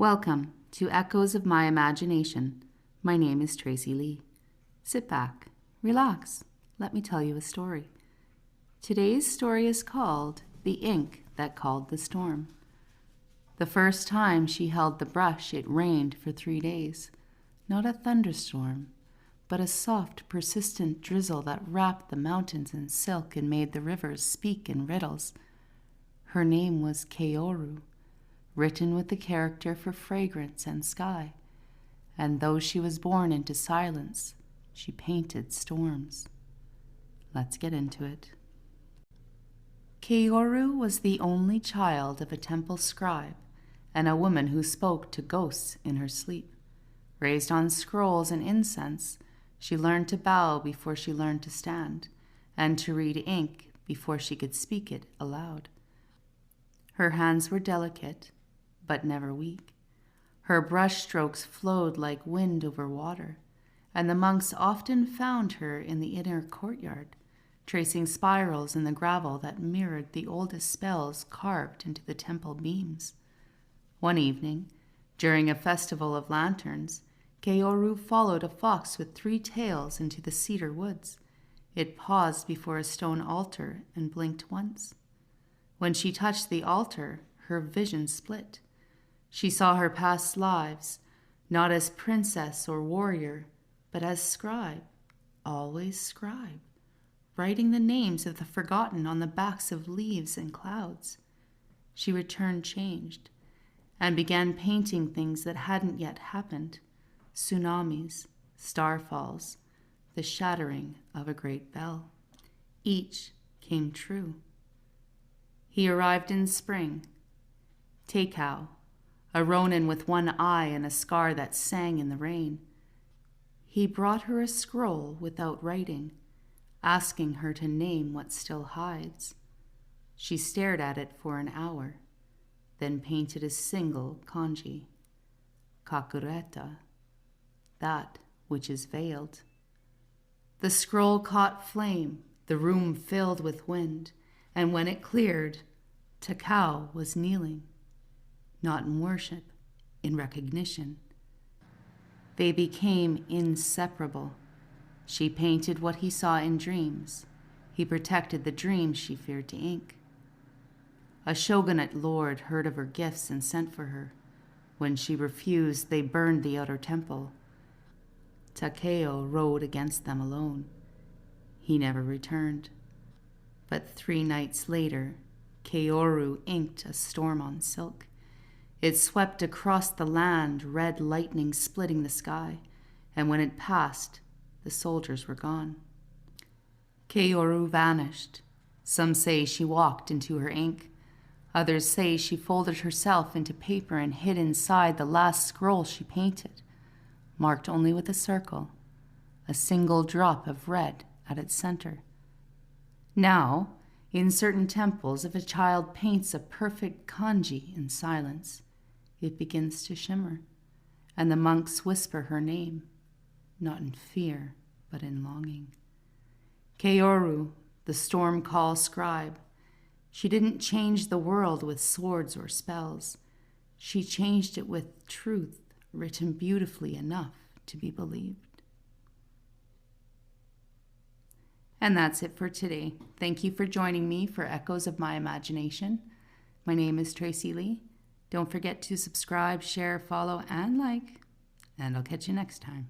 Welcome to Echoes of My Imagination. My name is Tracy Lee. Sit back, relax, let me tell you a story. Today's story is called The Ink That Called the Storm. The first time she held the brush, it rained for 3 days. Not a thunderstorm, but a soft, persistent drizzle that wrapped the mountains in silk and made the rivers speak in riddles. Her name was Kaoru, written with the character for fragrance and sky. And though she was born into silence, she painted storms. Let's get into it. Kaoru was the only child of a temple scribe and a woman who spoke to ghosts in her sleep. Raised on scrolls and incense, she learned to bow before she learned to stand, and to read ink before she could speak it aloud. Her hands were delicate, but never weak. Her brush strokes flowed like wind over water, and the monks often found her in the inner courtyard, tracing spirals in the gravel that mirrored the oldest spells carved into the temple beams. One evening, during a festival of lanterns, Kaoru followed a fox with 3 tails into the cedar woods. It paused before a stone altar and blinked once. When she touched the altar, her vision split. She saw her past lives, not as princess or warrior, but as scribe, always scribe, writing the names of the forgotten on the backs of leaves and clouds. She returned changed, and began painting things that hadn't yet happened: tsunamis, starfalls, the shattering of a great bell. Each came true. He arrived in spring. Takao, a ronin with 1 eye and a scar that sang in the rain. He brought her a scroll without writing, asking her to name what still hides. She stared at it for an hour, then painted a single kanji: kakureta, that which is veiled. The scroll caught flame, the room filled with wind, and when it cleared, Takao was kneeling. Not in worship, in recognition. They became inseparable. She painted what he saw in dreams. He protected the dreams she feared to ink. A shogunate lord heard of her gifts and sent for her. When she refused, they burned the outer temple. Takeo rode against them alone. He never returned. But 3 nights later, Kaoru inked a storm on silk. It swept across the land, red lightning splitting the sky, and when it passed, the soldiers were gone. Kaoru vanished. Some say she walked into her ink. Others say she folded herself into paper and hid inside the last scroll she painted, marked only with a circle, a single drop of red at its center. Now, in certain temples, if a child paints a perfect kanji in silence, it begins to shimmer, and the monks whisper her name, not in fear, but in longing. Kaoru, the storm call scribe, she didn't change the world with swords or spells. She changed it with truth written beautifully enough to be believed. And that's it for today. Thank you for joining me for Echoes of My Imagination. My name is Tracy Lee. Don't forget to subscribe, share, follow, and like, and I'll catch you next time.